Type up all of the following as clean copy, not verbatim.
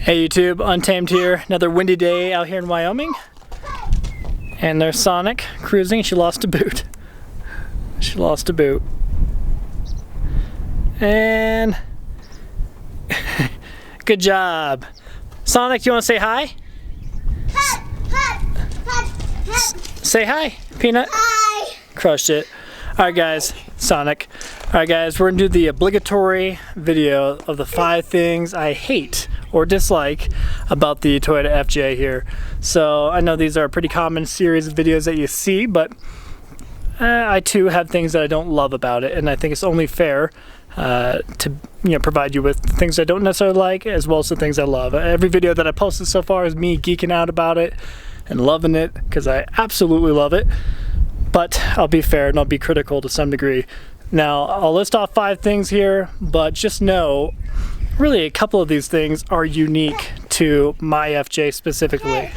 Hey YouTube, Untamed here. Another windy day out here in Wyoming. And there's Sonic cruising. She lost a boot. She lost a boot. And good job. Sonic, you want to say hi? Say hi, Peanut. Hi. Crushed it. Alright guys, Sonic. Alright guys, we're going to do the obligatory video of the 5 things I hate or dislike about the Toyota FJ here. So I know these are a pretty common series of videos that you see, but I too have things that I don't love about it, and I think it's only fair to provide you with things I don't necessarily like as well as the things I love. Every video that I posted so far is me geeking out about it and loving it because I absolutely love it. But I'll be fair and I'll be critical to some degree. Now, I'll list off 5 things here, but just know, really a couple of these things are unique to my FJ specifically.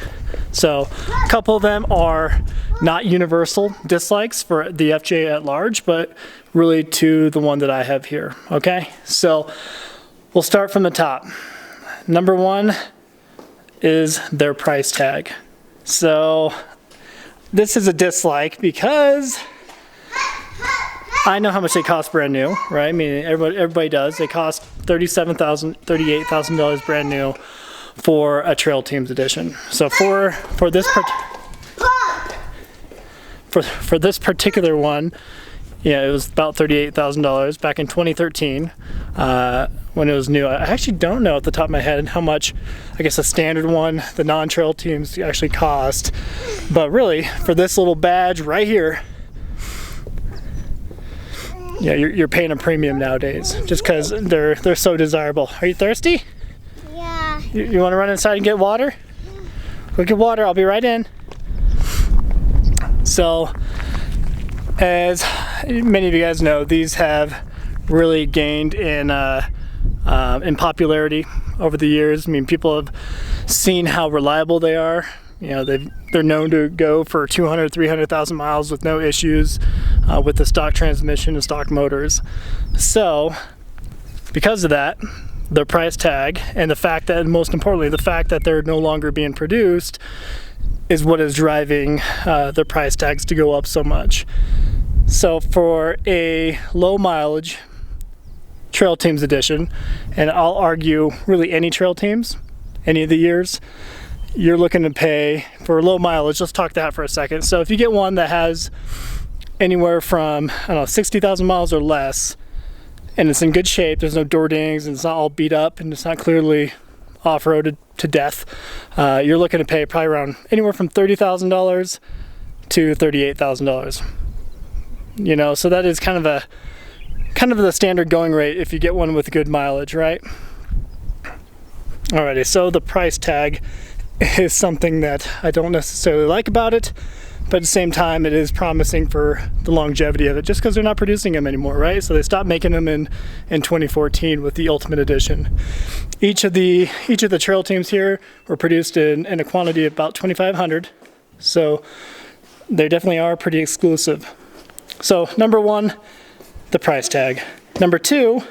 So, a couple of them are not universal dislikes for the FJ at large, but really to the one that I have here, okay? So, we'll start from the top. Number 1 is their price tag. So, this is a dislike because I know how much they cost brand new, right? I mean, everybody does. They cost $37,000, $38,000 brand new for a Trail Teams edition. So for this particular one, yeah, it was about $38,000 back in 2013 when it was new. I actually don't know at the top of my head how much, I guess, a standard one, the non-Trail Teams, actually cost. But really, for this little badge right here, yeah, you're paying a premium nowadays just because they're so desirable. Are you thirsty? Yeah. You want to run inside and get water? Go get water. I'll be right in. So, as many of you guys know, these have really gained in popularity over the years. I mean, people have seen how reliable they are. You know, they're known to go for 200, 300,000 miles with no issues with the stock transmission and stock motors. So, because of that, their price tag and the fact that, most importantly, the fact that they're no longer being produced is what is driving their price tags to go up so much. So for a low mileage Trail Teams edition, and I'll argue really any Trail Teams, any of the years, you're looking to pay for low mileage. Let's talk that for a second. So if you get one that has anywhere from, I don't know, 60,000 miles or less, and it's in good shape, there's no door dings, and it's not all beat up, and it's not clearly off-roaded to death, you're looking to pay probably around anywhere from $30,000 to $38,000. You know, so that is kind of the standard going rate if you get one with good mileage, right? Alrighty, so the price tag is something that I don't necessarily like about it, but at the same time it is promising for the longevity of it just because they're not producing them anymore, right? So they stopped making them in 2014 with the Ultimate Edition. Each of the Trail Teams here were produced in a quantity of about 2,500, so they definitely are pretty exclusive. So number 1, the price tag. Number 2,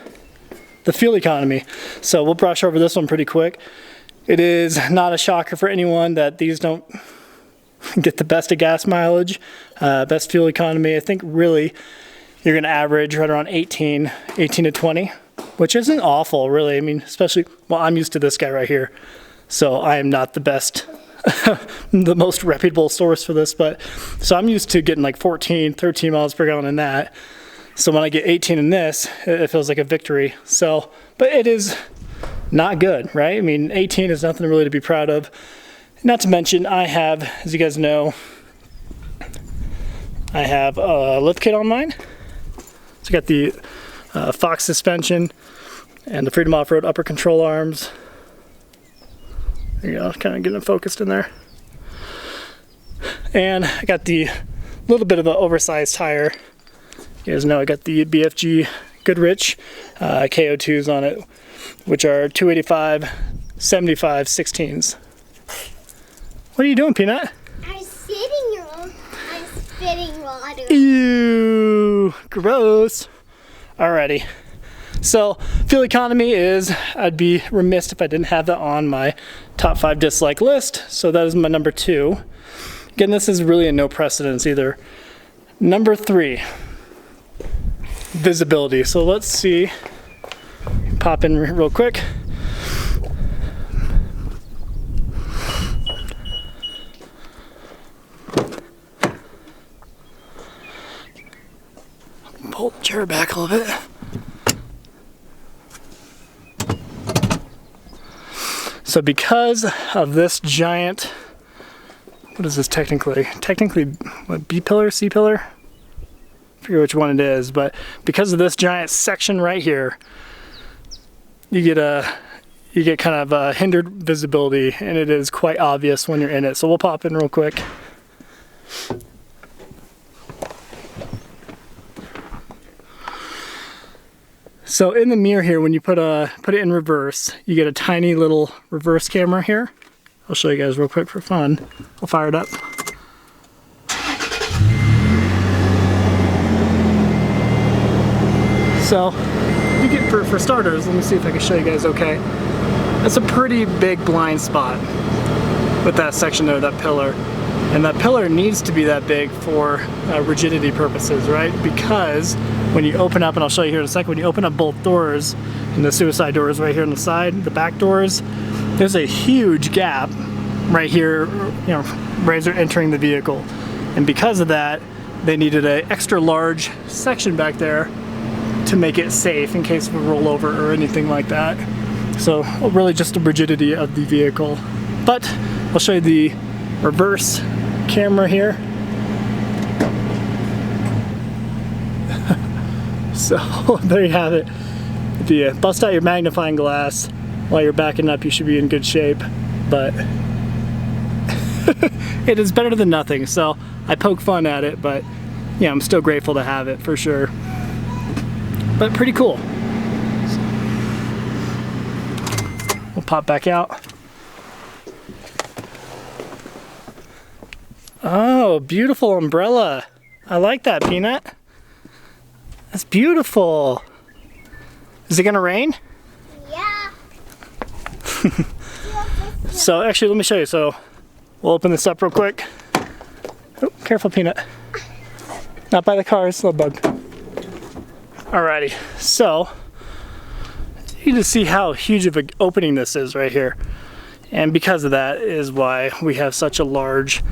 the fuel economy. So we'll brush over this one pretty quick. It is not a shocker for anyone that these don't get the best of gas mileage, best fuel economy. I think really you're going to average right around 18 to 20, which isn't awful really. I mean, especially, well, I'm used to this guy right here, so I am not the best, the most reputable source for this, but so I'm used to getting like 14, 13 miles per gallon in that. So when I get 18 in this, it feels like a victory. So, but it is not good, right? I mean, 18 is nothing really to be proud of. Not to mention, I have, as you guys know, I have a lift kit on mine. So I got the Fox suspension and the Freedom Off-Road upper control arms. There you go, kind of getting it focused in there. And I got the little bit of an oversized tire. You guys know I got the BFG Goodrich KO2s on it, which are 285, 75, 16s. What are you doing, Peanut? I'm spitting water. Ew, gross. Alrighty. So fuel economy is, I'd be remiss if I didn't have that on my top 5 dislike list. So that is my number 2. Again, this is really a no precedence either. Number 3, visibility. So let's see, pop in real quick. Pull the chair back a little bit. So because of this giant, what is this technically? Technically, what, B pillar, C pillar? I forget which one it is, but because of this giant section right here, you get kind of hindered visibility, and it is quite obvious when you're in it. So we'll pop in real quick. So in the mirror here, when you put it in reverse, you get a tiny little reverse camera here. I'll show you guys real quick for fun. I'll fire it up. So you get, for starters, let me see if I can show you guys okay. That's a pretty big blind spot with that section there, that pillar. And that pillar needs to be that big for rigidity purposes, right? Because when you open up, and I'll show you here in a second, when you open up both doors, and the suicide doors right here on the side, the back doors, there's a huge gap right here, you know, right as they're entering the vehicle. And because of that, they needed an extra large section back there to make it safe in case of a rollover or anything like that. So really just the rigidity of the vehicle. But I'll show you the reverse camera here. So there you have it. If you bust out your magnifying glass while you're backing up, you should be in good shape. But it is better than nothing. So I poke fun at it, but yeah, I'm still grateful to have it for sure. But pretty cool. We'll pop back out. Oh, beautiful umbrella. I like that, Peanut. That's beautiful. Is it gonna rain? Yeah. So actually, let me show you. So we'll open this up real quick. Oh, careful, Peanut. Not by the cars, little bug. Alrighty, so you can see how huge of an opening this is right here. And because of that is why we have such a large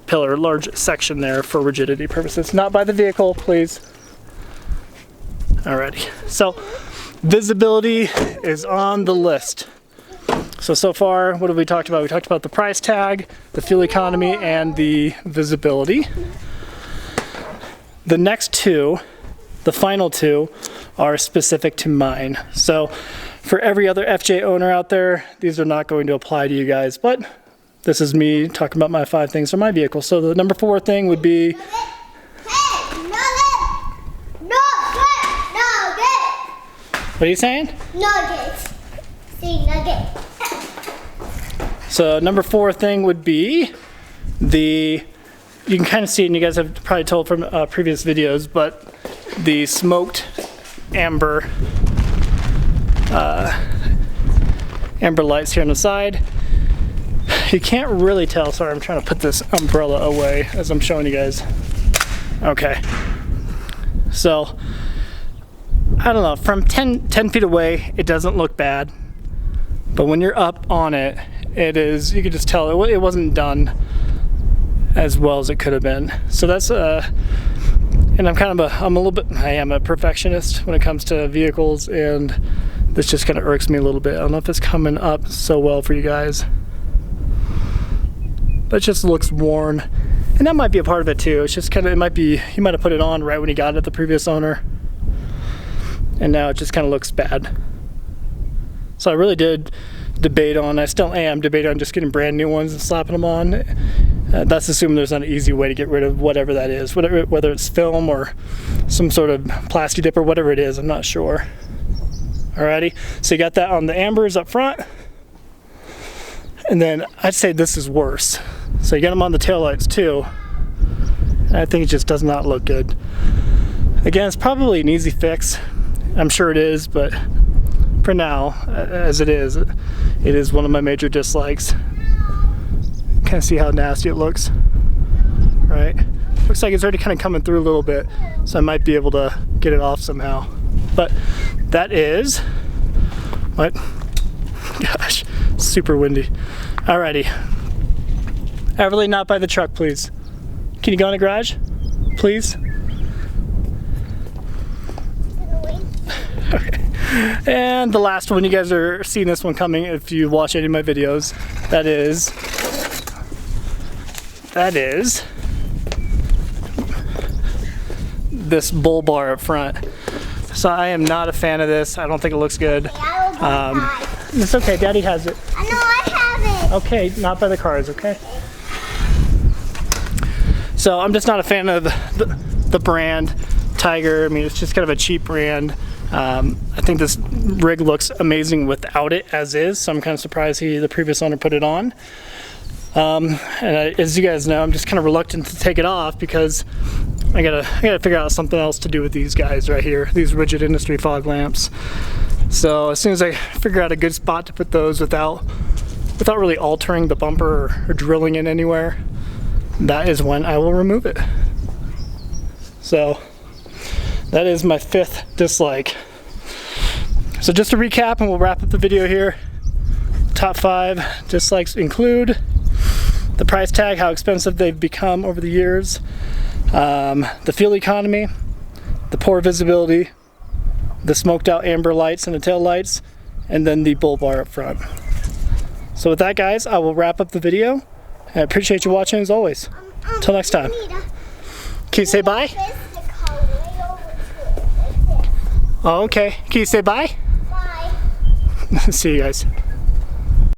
pillar, large section there for rigidity purposes. Not by the vehicle, please. Alrighty, so visibility is on the list. So far, what have we talked about? We talked about the price tag, the fuel economy, and the visibility. The next two, the final two, are specific to mine. So for every other FJ owner out there, these are not going to apply to you guys, but this is me talking about my 5 things for my vehicle. So the number 4 thing would be what are you saying? Nuggets. See, nugget. So number 4 thing would be you can kind of see it, and you guys have probably told from previous videos, but the smoked amber lights here on the side. You can't really tell. Sorry, I'm trying to put this umbrella away as I'm showing you guys. Okay. So I don't know, from 10 feet away, it doesn't look bad. But when you're up on it, it is, you can just tell it wasn't done as well as it could have been. So that's and I am a perfectionist when it comes to vehicles, and this just kind of irks me a little bit. I don't know if it's coming up so well for you guys, but it just looks worn. And that might be a part of it too. It's just kind of, it might be, he might have put it on right when he got it, the previous owner, and now it just kind of looks bad. So I really did debate on, I still am debating on just getting brand new ones and slapping them on. That's assuming there's not an easy way to get rid of whatever that is, whether it's film or some sort of plastic dip or whatever it is, I'm not sure. Alrighty, so you got that on the ambers up front, and then I'd say this is worse. So you got them on the taillights too, and I think it just does not look good. Again, it's probably an easy fix. I'm sure it is, but for now, as it is one of my major dislikes. Kind of see how nasty it looks, right? Looks like it's already kind of coming through a little bit, so I might be able to get it off somehow. But that is, what? Gosh, super windy. Alrighty. Everly, not by the truck, please. Can you go in the garage, please? Okay. And the last one, you guys are seeing this one coming if you watch any of my videos. That is this bull bar up front. So I am not a fan of this. I don't think it looks good. It's okay, Daddy has it. I know I have it. Okay, not by the cars, okay? So I'm just not a fan of the brand Tiger. I mean, it's just kind of a cheap brand. I think this rig looks amazing without it as is, so I'm kind of surprised the previous owner put it on. As you guys know, I'm just kind of reluctant to take it off because I gotta figure out something else to do with these guys right here, these Rigid Industry fog lamps. So as soon as I figure out a good spot to put those without really altering the bumper or drilling it anywhere, that is when I will remove it. So that is my 5th dislike. So just to recap, and we'll wrap up the video here. Top 5 dislikes include the price tag, how expensive they've become over the years, the fuel economy, the poor visibility, the smoked out amber lights and the tail lights, and then the bull bar up front. So with that, guys, I will wrap up the video. I appreciate you watching as always. Until next time. Can you say bye? Oh, okay. Can you say bye? Bye. See you guys.